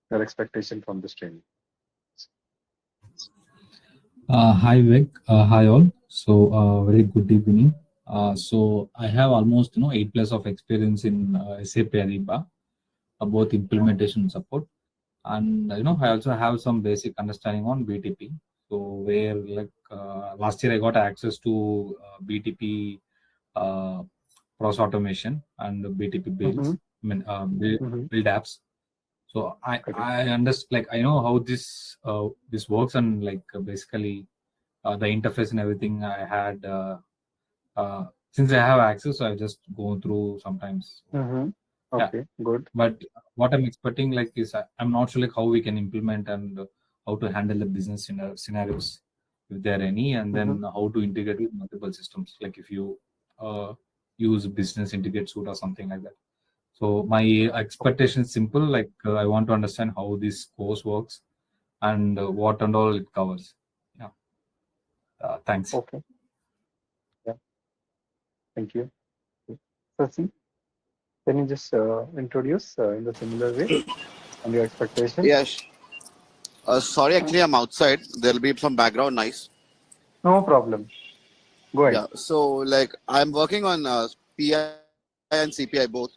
your expectation from this training. Hi Vivek, hi all. So very good evening. So I have almost 8+ of experience in SAP Ariba, both implementation and support, and I also have some basic understanding on BTP. So where like last year I got access to BTP process automation and BTP builds, build apps. So I understand, like I know how this works, and like basically the interface and everything I had since I have access, so I just go through sometimes. Okay, good. But what I'm expecting like is I'm not sure like how we can implement and how to handle the business scenarios if there are any, and then how to integrate with multiple systems. Like if you use business integrate suite or something like that. So my expectation is simple. Like I want to understand how this course works and what and all it covers. Yeah. Thanks. Okay. Yeah. Thank you. Sasi, can you just introduce in the similar way and your expectation? Yes. Sorry, actually, I'm outside. There'll be some background noise. No problem. Go ahead. Yeah. So, like, I'm working on PI and CPI both,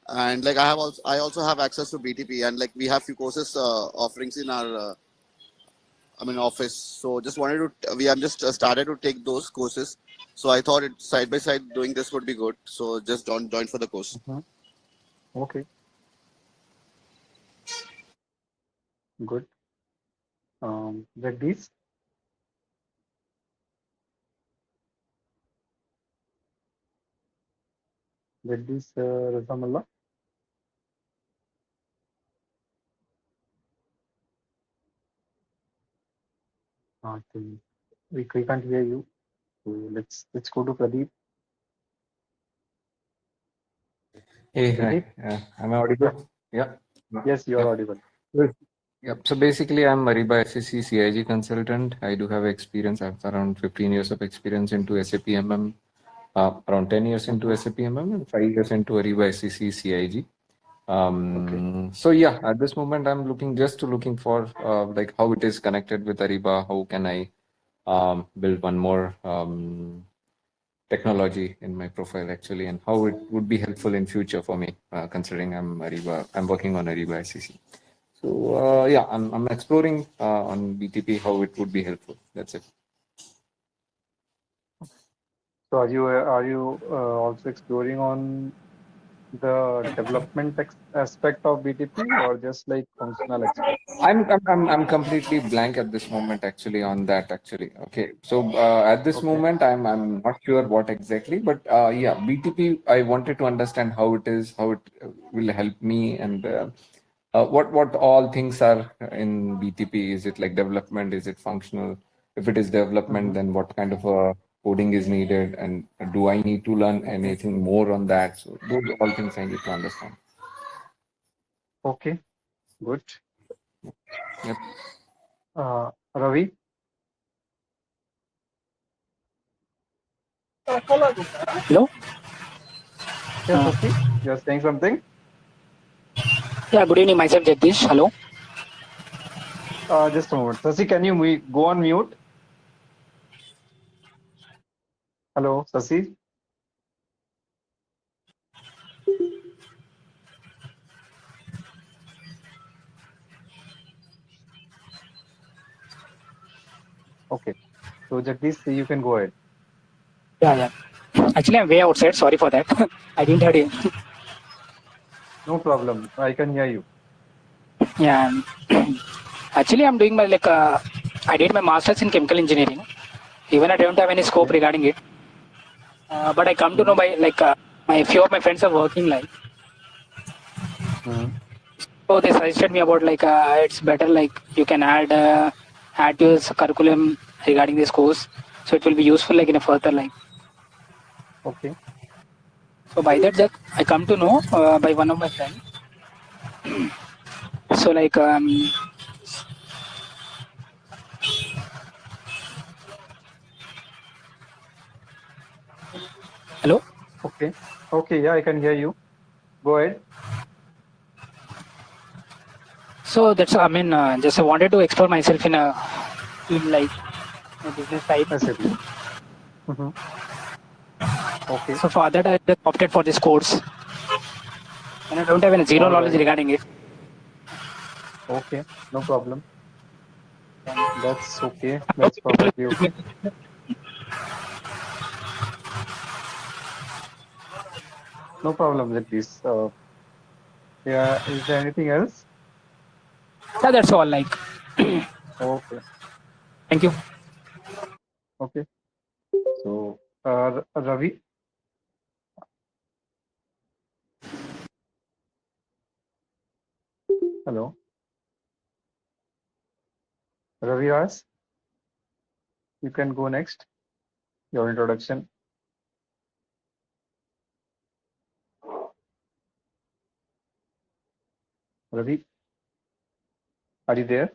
and like I also have access to BTP, and like we have few courses offerings in our office. So just wanted to we have just started to take those courses. So I thought it side by side doing this would be good. So just join for the course. Okay, good. Jagdish, Razamallah. I think we can't hear you. So let's go to Pradeep. Hey, Pradeep? hi. Am I audible? Yeah. Yes, you are Yep. audible. Yep. So basically, I'm Ariba SSC CIG consultant. I do have experience. I have around 15 years of experience into SAP MM, around 10 years into SAP MM, and 5 years into Ariba SSC CIG. So yeah, at this moment, I'm looking for like how it is connected with Ariba. How can I build one more technology in my profile actually, and how it would be helpful in future for me, considering I'm working on Ariba ICC. So yeah, I'm exploring on BTP how it would be helpful. That's it. So are you also exploring on the development aspect of BTP or just like functional aspect? I'm completely blank at this moment actually on that actually. Okay, so at this Okay. moment I'm not sure what exactly, but yeah, BTP I wanted to understand how it is, how it will help me, and what all things are in BTP. Is it like development? Is it functional? If it is development, then what kind of coding is needed, and do I need to learn anything more on that? So those are all things I need to understand. Okay, good. Yep. Ravi? Hello? Yes, Sasi, you're saying something? Yeah, good evening. Myself, Jagdish. Hello. Just a moment. Sasi, can you go on mute? Hello, Sasi? Okay. So Jagdish, you can go ahead. Yeah. Actually, I'm way outside. Sorry for that. I didn't hear you. No problem. I can hear you. Yeah. Actually, I'm doing I did my master's in chemical engineering. Even I don't have any scope Okay. regarding it. But I come to know by my few of my friends are working so they suggested me about it's better you can add to your curriculum regarding this course, so it will be useful in a further Okay. So by that I come to know by one of my friends. So hello. Okay. Okay. Yeah, I can hear you. Go ahead. So that's, I mean, just I wanted to explore myself in like a business side. SAP. Mm-hmm. Okay. So for that, I just opted for this course, and I don't have any zero All knowledge right. regarding it. Okay. No problem. That's okay. How That's people perfectly okay. No problem with this. Yeah. Is there anything else? Yeah, that's all. Like, Okay. thank you. Okay. So, Ravi, hello. Ravi Ras, you can go next. Your introduction. Ravi, are you there?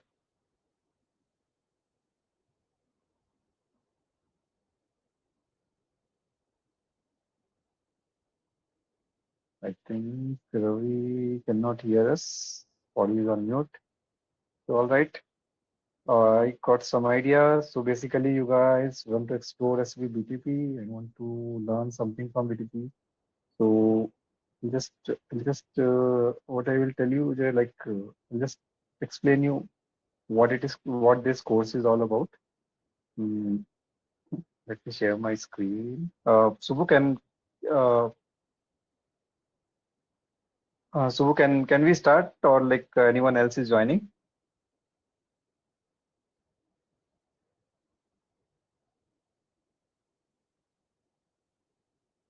I think Ravi cannot hear us or he's on mute. So, all right. I got some ideas. So basically, you guys want to explore SAP BTP and want to learn something from BTP. So just what I will tell you, I'll just explain you what it is, what this course is all about. Hmm, let me share my screen. Subbu, uh, can we start, or like anyone else is joining?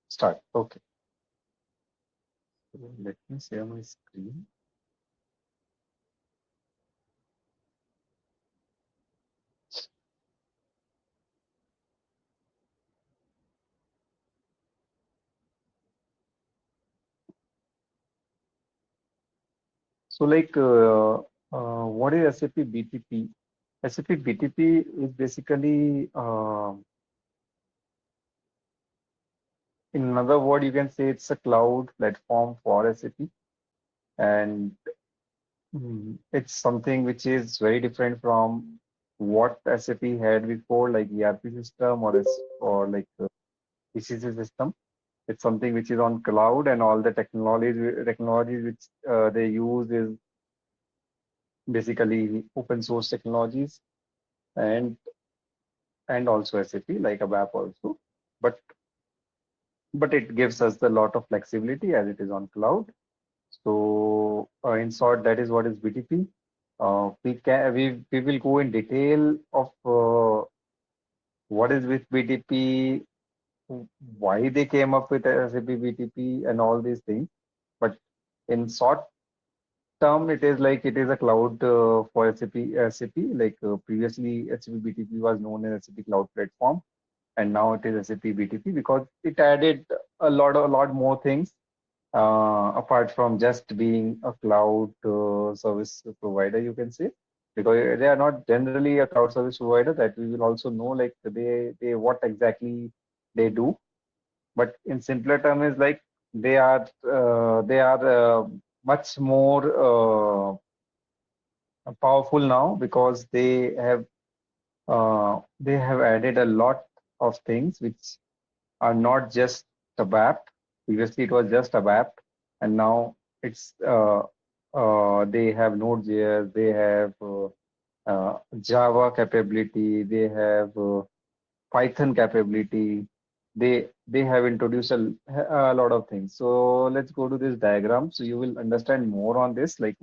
Start. Okay. So let me share my screen. So what is SAP BTP? SAP BTP is basically, in another word, you can say it's a cloud platform for SAP, and it's something which is very different from what SAP had before, like ERP system or like ECC system. It's something which is on cloud, and all the technologies which they use is basically open source technologies, and also SAP like a app also. But it gives us a lot of flexibility as it is on cloud. So in short, that is what is BTP. We will go in detail of what is with BTP, why they came up with SAP BTP, and all these things. But in short term, it is a cloud for SAP. Like previously, SAP BTP was known as SAP Cloud Platform, and now it is SAP BTP because it added a lot more things apart from just being a cloud service provider, you can say, because they are not generally a cloud service provider. That we will also know, like they what exactly they do. But in simpler term is like they are much more powerful now because they have added a lot of things which are not just a app. Previously, it was just a app, and now it's they have Node.js, they have Java capability, they have Python capability. They have introduced a lot of things. So let's go to this diagram so you will understand more on this, like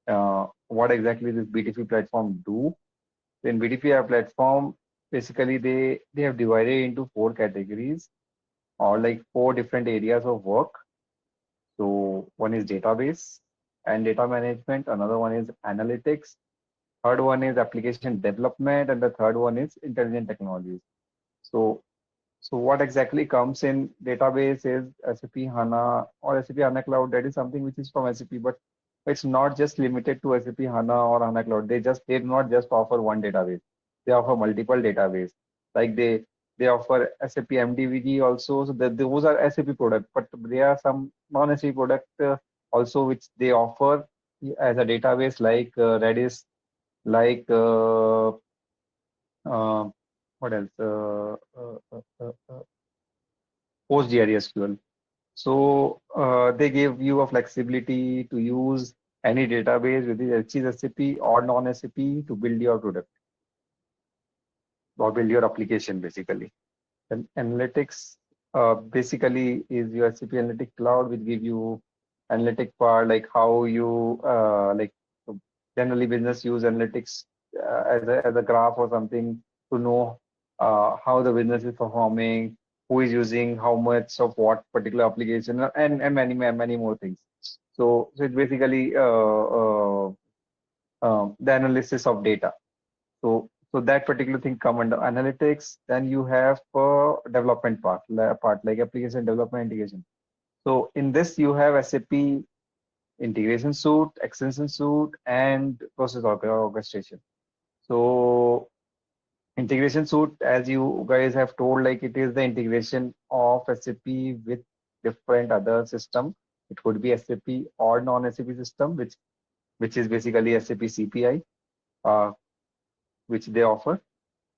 what exactly this BTP platform do. In BTP platform, basically they have divided into four categories or like four different areas of work. So one is database and data management, another one is analytics, third one is application development, and the third one is intelligent technologies. So what exactly comes in database is SAP HANA or SAP HANA Cloud. That is something which is from SAP, but it's not just limited to SAP HANA or HANA Cloud. They do not just offer one database. They offer multiple database. Like they offer SAP MDVG also. So those are SAP products, but there are some non-SAP product also which they offer as a database like Redis, like what else? PostgreSQL. So they give you a flexibility to use any database which is SAP or non-SAP to build your product or build your application basically. And analytics basically is your SAP Analytic Cloud, which give you analytic part like how you like generally business use analytics as a graph or something to know how the business is performing, who is using how much of what particular application, and many more things. So it's basically the analysis of data. So that particular thing come under analytics. Then you have development part like application development integration. So in this you have SAP integration suite, extension suite, and process orchestration. So integration suite, as you guys have told, like it is the integration of SAP with different other system. It could be SAP or non-SAP system, which is basically SAP CPI, uh, which they offer.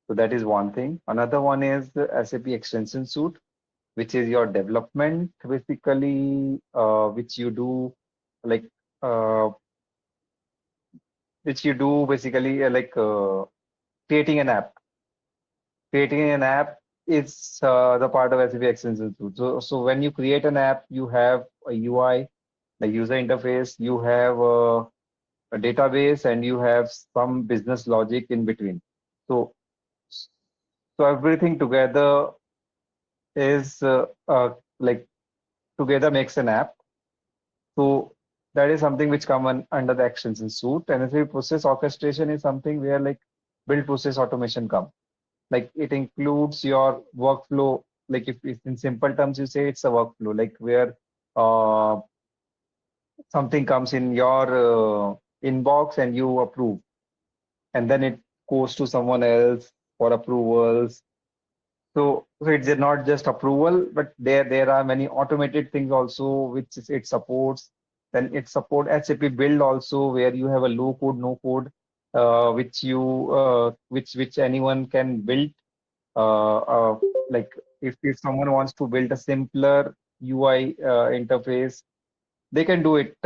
So that is one thing. Another one is the SAP extension suite, which is your development basically, which you do like uh, which you do basically like creating an app. Creating an app is the part of SAP extension suite. So when you create an app, you have a UI, the user interface, you have a database, and you have some business logic in between. So so everything together is like together makes an app. So that is something which come under the extension suite. And SAP process orchestration is something where like build process automation come. Like it includes your workflow. Like if in simple terms you say it's a workflow, like where uh, something comes in your inbox and you approve, and then it goes to someone else for approvals. So it's not just approval, but there are many automated things also which it supports. Then it support SAP build also, where you have a low code, no code, which anyone can build. Like if someone wants to build a simpler UI interface, they can do it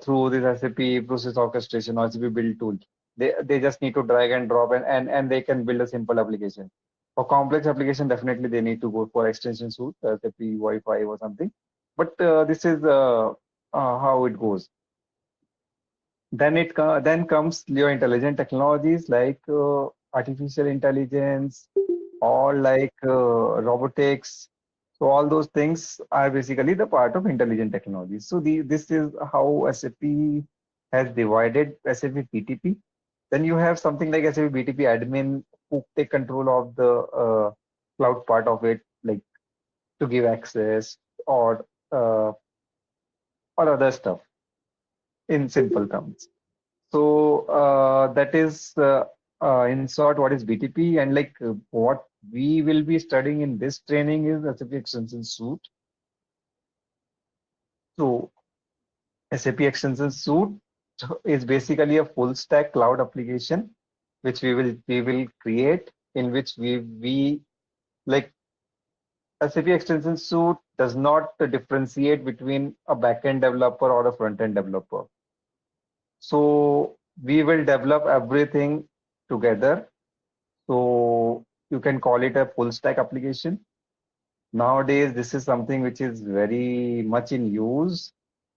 through this SAP process orchestration or SAP build tool. They just need to drag and drop, and they can build a simple application. For complex application, definitely they need to go for extension suite, SAP Wi-Fi or something. But this is how it goes. Then comes your intelligent technologies like artificial intelligence or like robotics. So all those things are basically the part of intelligent technology. So this is how SAP has divided SAP BTP. Then you have something like SAP BTP admin who take control of the cloud part of it, like to give access or uh, or other stuff in simple terms. So that is in short what is BTP, and like what we will be studying in this training is SAP Extension Suite. So SAP Extension Suite is basically a full stack cloud application which we will create, in which we like SAP Extension Suite does not differentiate between a backend developer or a front end developer. So we will develop everything together. So you can call it a full stack application. Nowadays, this is something which is very much in use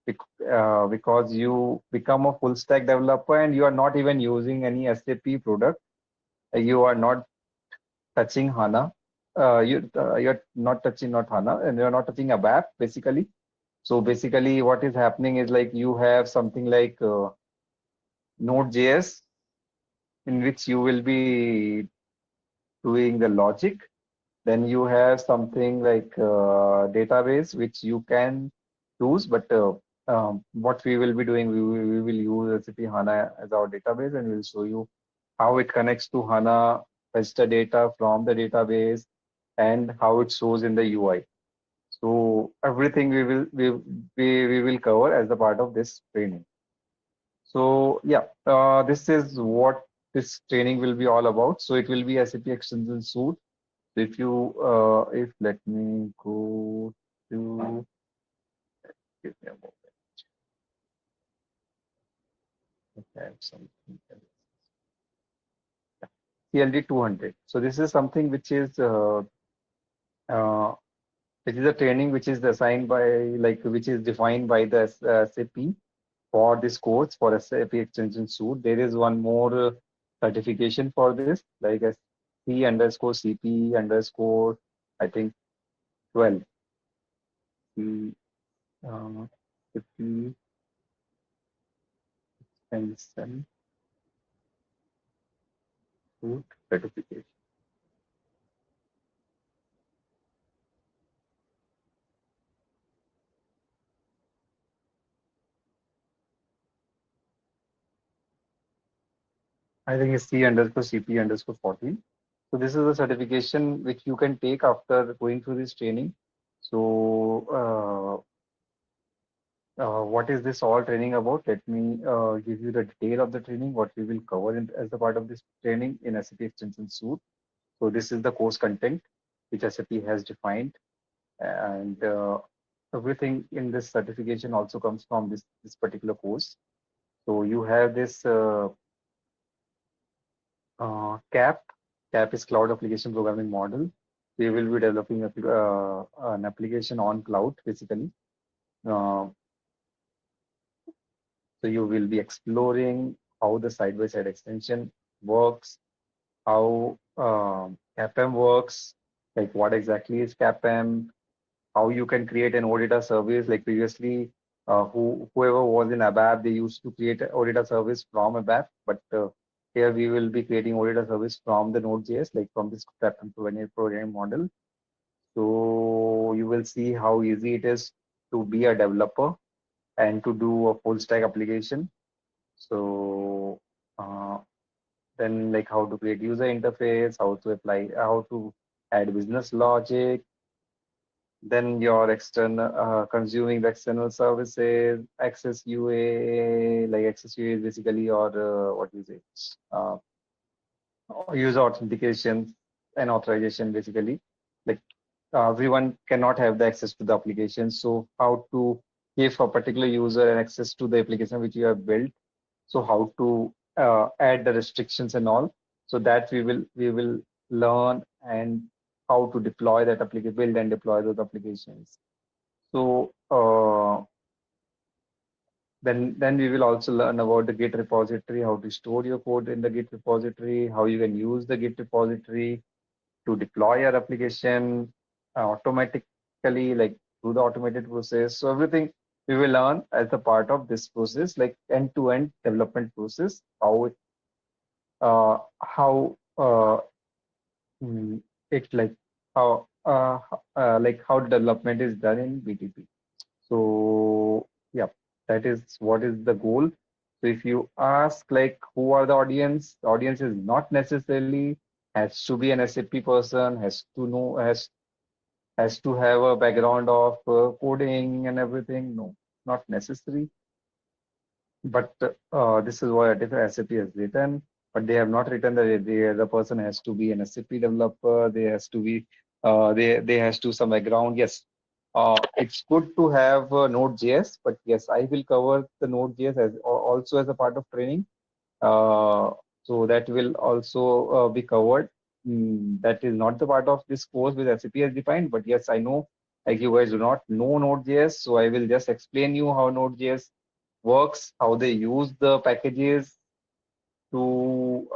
because you become a full stack developer and you are not even using any SAP product. You are not touching HANA. You're not touching not HANA, and you're not touching a app basically. So basically, what is happening is like you have something like Node.js, in which you will be doing the logic. Then you have something like database which you can choose, but what we will be doing, we will use SAP HANA as our database, and we'll show you how it connects to HANA, fetch the data from the database, and how it shows in the UI. So everything we will cover as a part of this training. So yeah, this is what this training will be all about. So it will be SAP Extension Suite. If you, if let me go to, give me a moment, I have something else. CLD 200. So this is something uh, which is a training which is assigned by, like, which is defined by the SAP for this course for SAP Extension Suite. There is one more certification for this, like C underscore CP underscore, I think 12. C, 50 Extension Suite certification. I think it's C underscore CP underscore 14. So this is a certification which you can take after going through this training. So what is this all training about? Let me give you the detail of the training, what we will cover as a part of this training in SAP Extension Suite. So this is the course content which SAP has defined, and everything in this certification also comes from this particular course. So you have this CAP. CAP is Cloud Application Programming Model. We will be developing an application on cloud, basically. Uh, so you will be exploring how the side-by-side extension works, how CAPM works, like what exactly is CAPM, how you can create an OData service. Like previously, whoever was in ABAP, they used to create an OData service from ABAP, but here we will be creating OData service from the Node.js, like from this CAPM programming model. So you will see how easy it is to be a developer and to do a full stack application. So uh, then, like, how to create user interface, how to apply, how to add business logic, then your external consuming the external services, access UA, like access UA is basically your what do you say, uh, user authentication and authorization, basically. Like everyone cannot have the access to the application, so how to give a particular user an access to the application which you have built. So how to add the restrictions and all, so that we will learn, and how to deploy that application, build and deploy those applications. So then we will also learn about the Git repository, how to store your code in the Git repository, how you can use the Git repository to deploy your application automatically, like through the automated process. So everything we will learn as a part of this process, like end-to-end development process, how it like how development is done in BTP. So yeah, that is what is the goal. So if you ask like who are the audience is not necessarily has to be an SAP person, has to know, has to have a background of coding and everything. No, not necessary. But this is what SAP has written. But they have not written that the person has to be an SAP developer. They has to be they has to some background. Yes, it's good to have Node.js, but yes, I will cover the Node.js as also as a part of training. Uh, so that will also be covered. That is not the part of this course with SAP has defined, but yes, I know like you guys do not know Node.js, so I will just explain you how Node.js works, how they use the packages to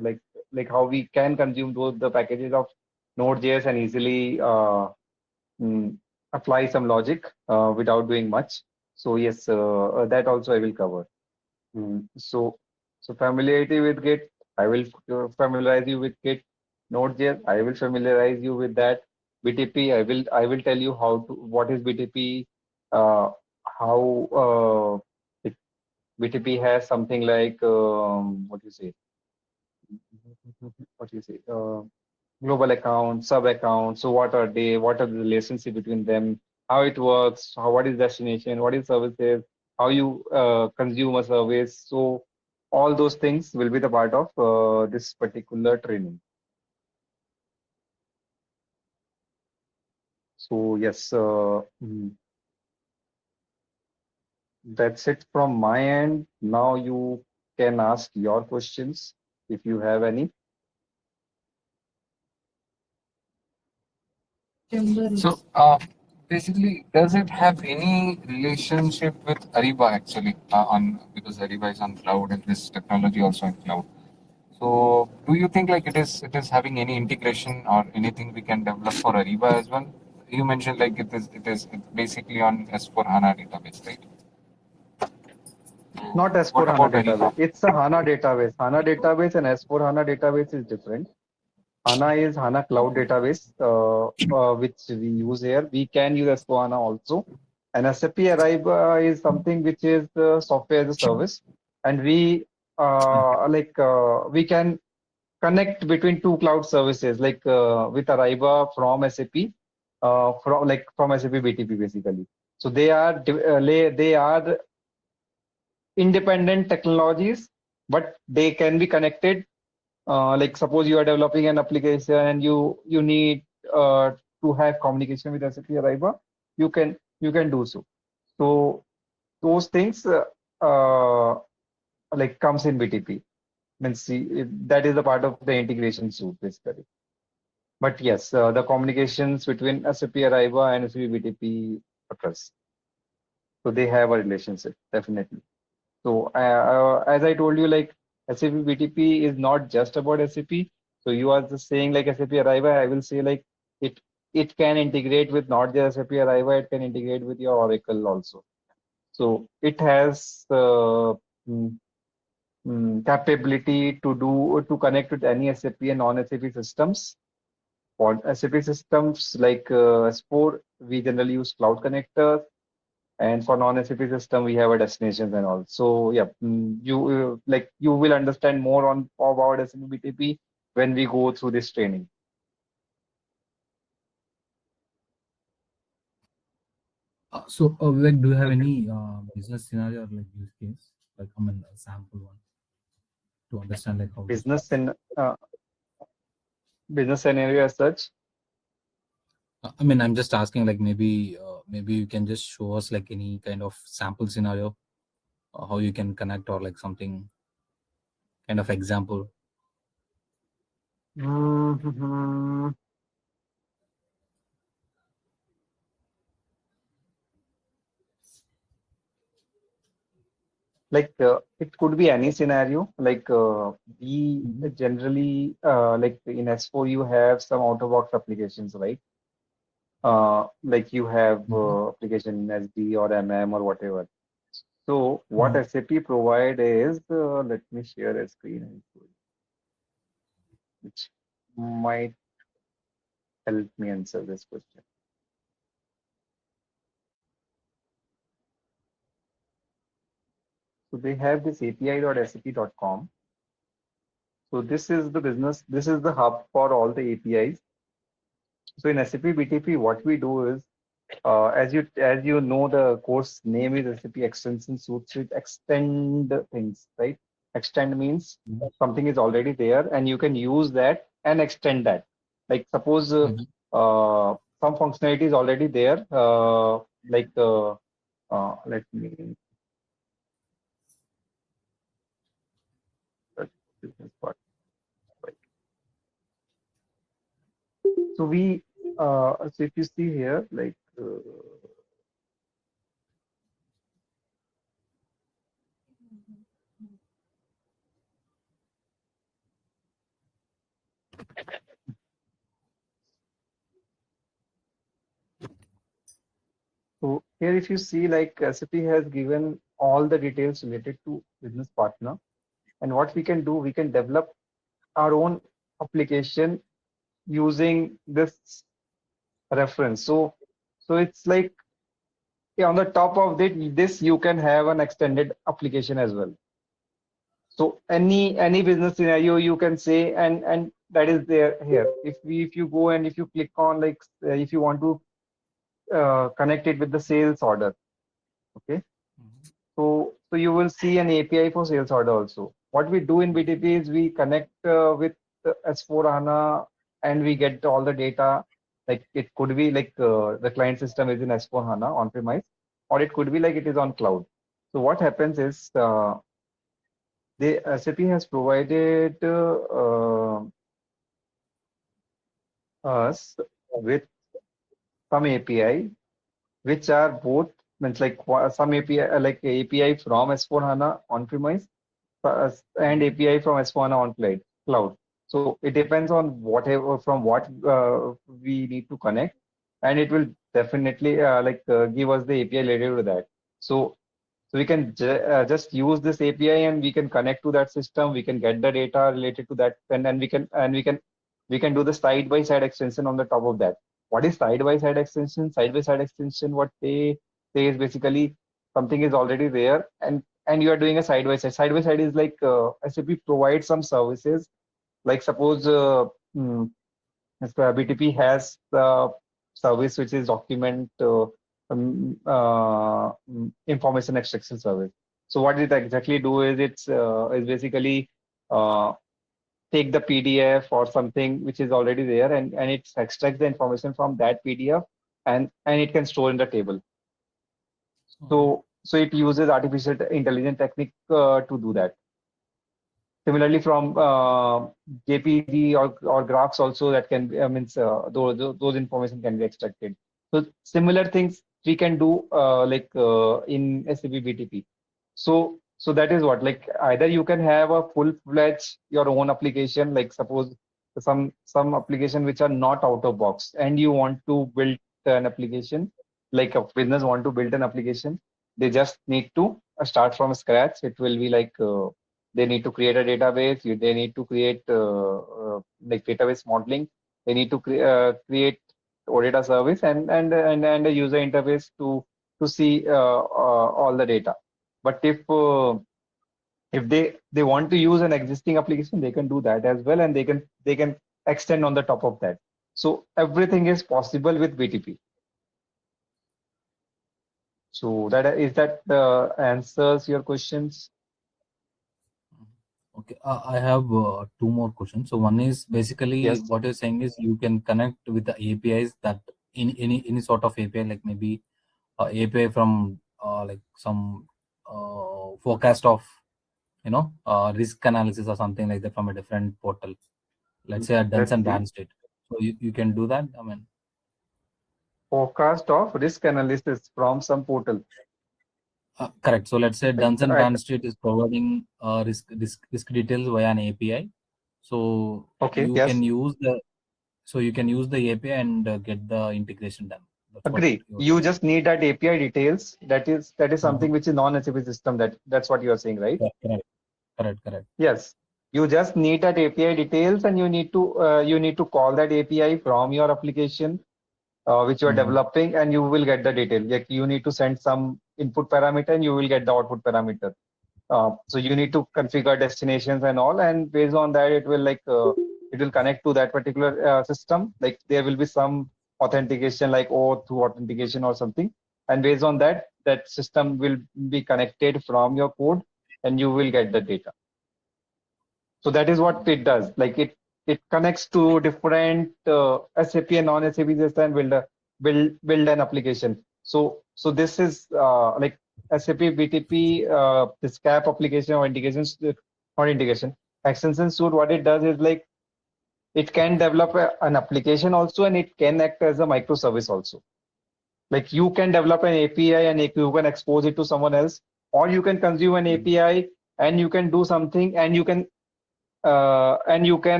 like how we can consume those the packages of Node.js and easily mm, apply some logic without doing much. So yes, that also I will cover. So familiarity with Git, I will familiarize you with Git. Node.js, I will familiarize you with that. BTP, I will tell you how to what is BTP, how it, BTP has something like what do you say? What do you say? Global account, sub account. So what are they? What are the relationship between them? How it works? What is destination? What is services? how you consume a service. So all those things will be the part of this particular training. So yes, that's it from my end. Now you can ask your questions if you have any. So, basically, does it have any relationship with Ariba actually? On because Ariba is on cloud and this technology also on cloud. So, do you think like it is having any integration or anything we can develop for Ariba as well? You mentioned like it is basically on S4 HANA database, right? Not What S4 HANA about database. Ariba? It's a HANA database. HANA database and S4 HANA database is different. HANA is HANA Cloud Okay. Database, which we use here. We can use S4 HANA also. And SAP Ariba is something which is software as a service, and we can connect between two cloud services, like with Ariba from SAP, from SAP BTP basically. So they are independent technologies, but they can be connected. Like suppose you are developing an application and you need to have communication with SAP Ariba, you can do so. So those things like comes in BTP. Means that is the part of the integration suite basically. But yes, the communications between SAP Ariba and SAP BTP occurs. So they have a relationship definitely. So as I told you, like SAP BTP is not just about SAP. So you are just saying like SAP Ariba. I will say like it it can integrate with not just SAP Ariba. It can integrate with your Oracle also. So it has mm, capability to connect with any SAP and non-SAP systems. For SAP systems like S4, we generally use Cloud Connector, and for non-SAP system, we have a destinations and all. So yeah, you will understand more on about SAP BTP when we go through this training. Vivek, do you have any business scenario or like use case, like I mean a sample one to understand like how this Business works? and business scenario as such. I mean, I'm just asking like maybe you can just show us like any kind of sample scenario, how you can connect or like something kind of example. Mhm. Like it could be any scenario. Like we Mhm. generally like in S4 you have some out of box applications, right? Like you have Mhm. application in SD or MM or whatever. So what Mhm. SAP provide is, let me share a screen and show you, which might help me answer this question. So they have this api.sap.com. So this is the hub for all the APIs. So in SAP BTP, what we do is, as you know, the course name is SAP Extension Suite. So it extend things, right? Extend means something is already there, and you can use that and extend that. Like suppose Mhm. some functionality is already there. Like let me business part. Right. So so if you see here, like. So here, if you see, like SAP has given all the details related to business partner, and what we can do, we can develop our own application using this reference. So it's like, yeah, on the top of this you can have an extended application as well. So any business scenario you can say, and that is there here. If you go and if you click on like if you want to connect it with the sales order, okay. So you will see an API for sales order also. What we do in BTP is we connect with S4HANA and we get all the data. Like it could be like the client system is in S4HANA on-premise, or it could be like it is on cloud. So what happens is the SAP has provided us with some API which are both means like some API like API from S4HANA on-premise and API from S4HANA on cloud. So it depends on whatever from what we need to connect, and it will definitely give us the API related to that. So we can just use this API and we can connect to that system. We can get the data related to that, and then we can do the side by side extension on the top of that. What is side by side extension? Side by side extension, what they say is basically something is already there, and you are doing a side by side. Side by side is like SAP provides some services. Like suppose if BTP has the service which is document information extraction service. So what it exactly do is is basically uh, take the PDF or something which is already there, and it extracts the information from that PDF, and it can store in the table. So it uses artificial intelligence technique to do that. Similarly, from JPG or graphs also that can be, means those information can be extracted. So similar things we can do in SAP BTP. So that is what, like either you can have a full-fledged your own application, like suppose some application which are not out of box, and you want to build an application, like a business want to build an application, they just need to start from scratch. It will be like they need to create a database. They need to create like database modeling. They need to create OData service and a user interface to see all the data. But if they want to use an existing application, they can do that as well, and they can extend on the top of that. So everything is possible with BTP. So that answers your questions. Okay, I have two more questions. So one is basically Yes. what you're saying is you can connect with the APIs that in any sort of API, like maybe API from like some forecast of risk analysis or something like that from a different portal. Let's say a Duns Let's and see. Bradstreet. So you can do that. I mean, Forecast of risk analysis from some portal. correct. So let's say Like, Duns and Bradstreet is providing risk details via an API. So okay, you yes. can use the API and get the integration done. That's Agree. what You just need that API details. That is something which is non-SAP system. That's what you are saying, right? Correct. Yes. You just need that API details, and you need to call that API from your application which you are developing, and you will get the detail. Like you need to send some input parameter, and you will get the output parameter. So you need to configure destinations and all, and based on that, it will connect to that particular system. Like there will be some authentication, like OAuth authentication or something, and based on that, that system will be connected from your code, and you will get the data. So that is what it does. Like it connects to different SAP and non-SAP system and build an application. So this is like SAP BTP this CAP application or integrations not integration extension suite. What it does is like it can develop an application also, and it can act as a microservice also. Like you can develop an API and you can expose it to someone else, or you can consume an API and you can do something, and you can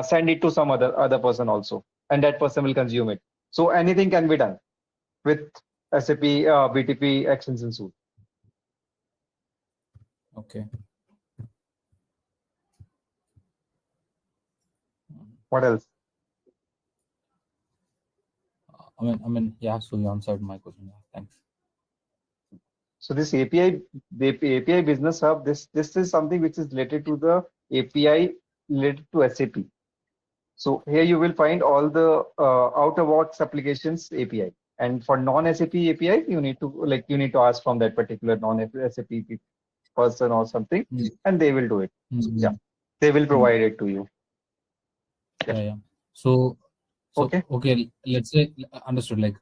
send it to some other person also, and that person will consume it. So anything can be done with SAP BTP extension suite. Okay. What else? Yeah. So you answered my question. Yeah, thanks. So this API, the API Business Hub, this is something which is related to the API related to SAP. So here you will find all the out-of-box applications API. And for non-SAP APIs, you need to ask from that particular non-SAP person or something, Mm, and they will do it. Yeah, mm, they will mm. provide it to you. Yeah. Yeah, yeah. So Okay. okay, let's say understood. Like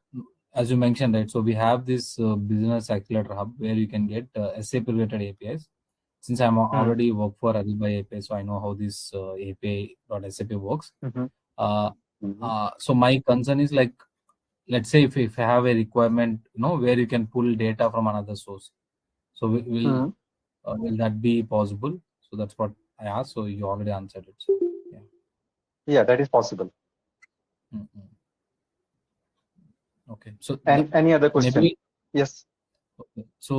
as you mentioned, right? So we have this business accelerator hub where you can get SAP related APIs. Since I'm Hmm. already work for Ariba API, so I know how this API.SAP works. Mhm. Uh, Mhm. so my concern is like, let's say if I have a requirement, where you can pull data from another source. So Hmm. will that be possible? So that's what I asked. So you already answered it. So, yeah. Yeah, that is possible. Mm-mm. Okay. So And any other question? maybe Yes, okay. go So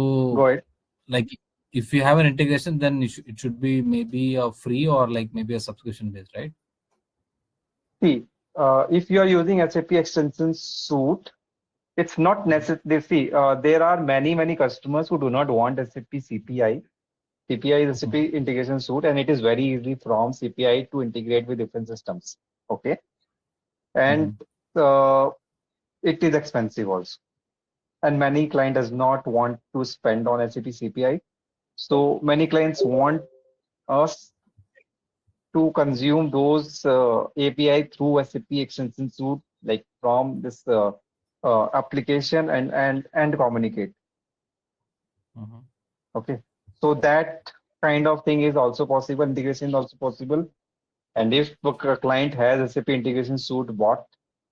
ahead. like if you have an integration, then it should be maybe a free or like maybe a subscription based, right? See, if you are using SAP extension suite, it's not necessary. See, there are many customers who do not want SAP CPI. CPI is Mhm. SAP integration suite, and it is very easy from CPI to integrate with different systems. Okay, and Mhm. uh, it is expensive also. And many client does not want to spend on SAP CPI. So many clients want us to consume those API through SAP extension suite, like from this application and communicate. Mhm. Okay, so that kind of thing is also possible. Integration is also possible. And if the client has SAP integration suite bought,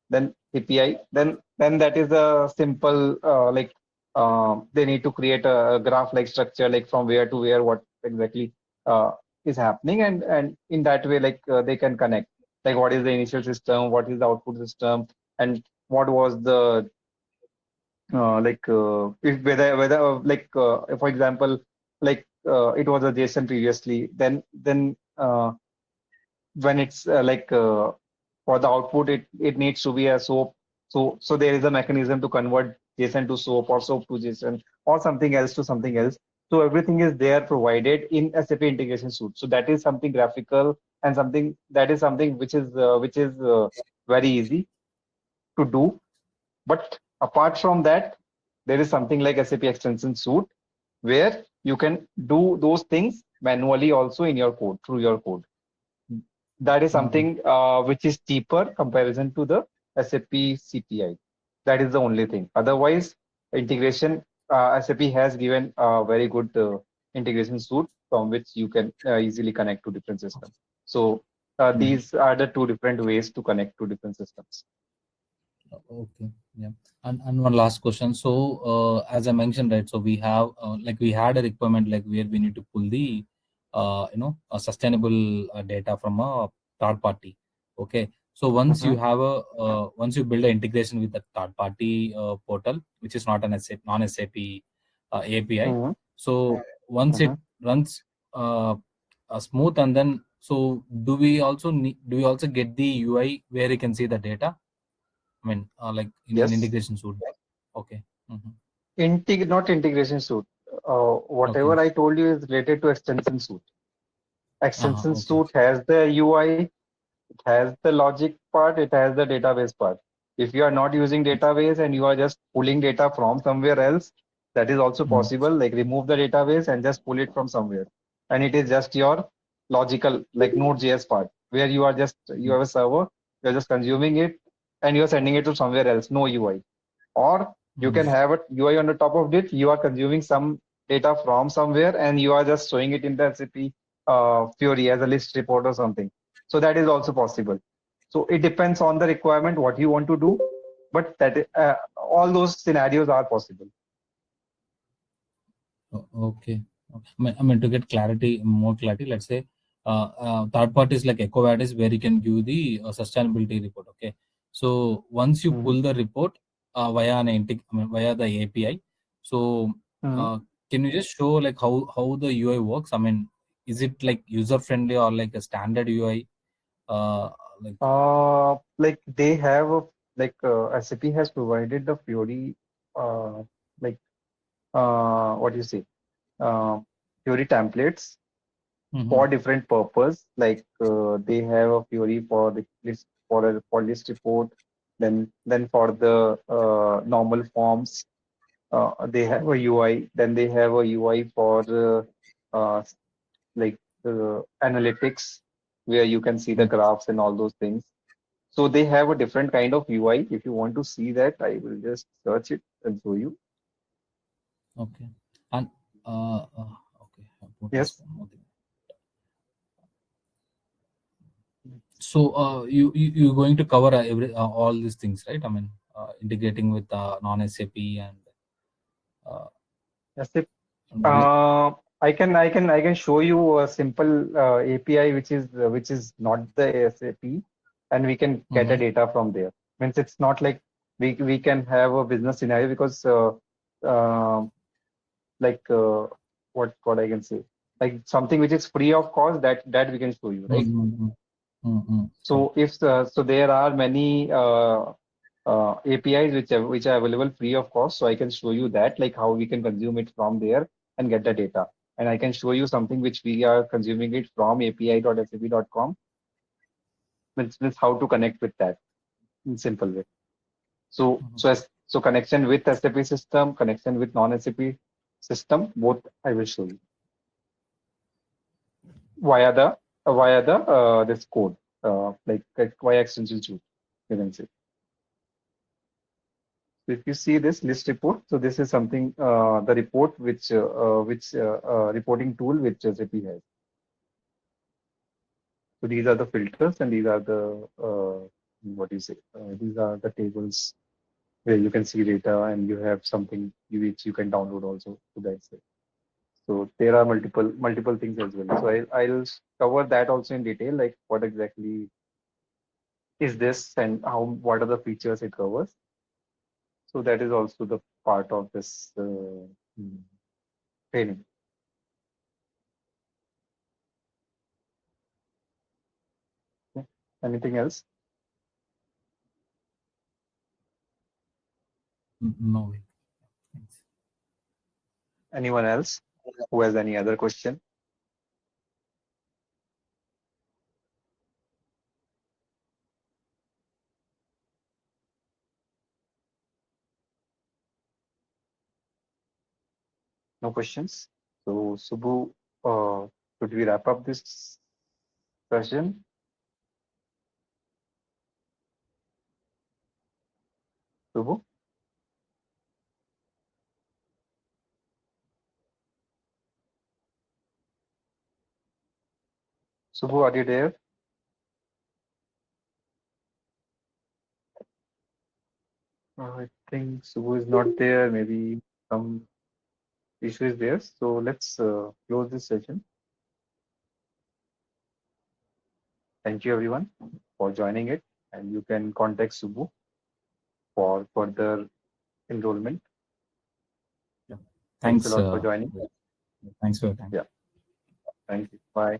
then API, then that is a simple they need to create a graph like structure, like from where to where, what exactly uh, is happening, and in that way, they can connect, like what is the initial system, what is the output system, and what was the if whether for example, it was a JSON previously, then when it's for the output, it needs to be a SOAP. So there is a mechanism to convert JSON to SOAP or SOAP to JSON or something else to something else. So everything is there provided in SAP integration suite. So that is something graphical, and something that is something which is very easy to do. But apart from that, there is something like SAP extension suite where you can do those things manually also in your code, through your code. That is Mhm. something which is cheaper comparison to the SAP CPI. That is the only thing. Otherwise, integration, SAP has given a very good integration suite from which you can easily connect to different systems. So Mhm. these are the two different ways to connect to different systems. Okay. Yeah. And one last question. So as I mentioned, right? So we have we had a requirement like where we need to pull the a sustainable data from a third party. Okay. So Mhm. once you build an integration with the third party portal, which is not an SAP, non-SAP API. Mhm. So once it Mhm. runs smooth, and then so do we also get the UI where you can see the data? I mean, like in an Yes. integration suite. Okay. Hmm. Not integration suite. Okay. Whatever I told you is related to extension suite. Extension Okay. suite has the UI, it has the logic part, it has the database part. If you are not using database and you are just pulling data from somewhere else, that is also Mm-hmm. possible. Like remove the database and just pull it from somewhere. And it is just your logical, like Node.js part, where you have a server, you're just consuming it and you're sending it to somewhere else, no UI. Or you Mm-hmm. can have a UI on the top of it. You are consuming some data from somewhere and you are just showing it in the SAP Fury as a list report or something. So that is also possible. So it depends on the requirement, what you want to do, but all those scenarios are possible. Okay. Okay. I mean, to get more clarity, let's say third parties like EcoVadis where you can give the sustainability report. Okay. So once you Mhm. pull the report via the API, so Mhm. uh, can you just show like how the UI works? I mean, is it like user friendly or like a standard UI? Uh, like. Like they have SAP has provided the Fury like what do you say Fury templates Mm-hmm. for different purpose. Like they have a Fury for the list for list report. Then for the normal forms, they have a UI. Then they have a UI for like analytics, where you can see the graphs and all those things. So they have a different kind of UI. If you want to see that, I will just search it and show you. Okay. And okay, about this Yes. one more thing. So you're going to cover every all these things, right? I mean, integrating with non-SAP and Yes. with, I can show you a simple API which is not the SAP, and we can get a data from there. Means it's not like we can have a business scenario, because uh, like what I can say, like something which is free of cost, that we can show you, right? So if so there are many APIs which are available free of cost, so I can show you that, like how we can consume it from there and get the data. And I can show you something which we are consuming it from api.sap.com, means how to connect with that in simple way. So connection with SAP system, connection with non-SAP system, both I will show you via the this code, like via extension suite, you can say. So if you see this list report, so this is something, the report which reporting tool which SAP has. So these are the filters, and these are the what do you say? These are the tables where you can see data, and you have something which you can download also. So that's it. So there are multiple things as well. So I'll cover that also in detail, like what exactly is this and how, what are the features it covers. So that is also the part of this training. Okay. Anything else? no way. Thanks. Anyone else who has any other question? No questions? So Subbu, should we wrap up this session? Subbu? Subbu, are you there? I think Subbu is not there. Maybe some issue is there. So let's close this session. Thank you everyone for joining it, and you can contact Subbu for further enrollment. Yeah. Thanks a Thanks. lot for joining. Thanks for your time. Yeah. Thank you. Bye.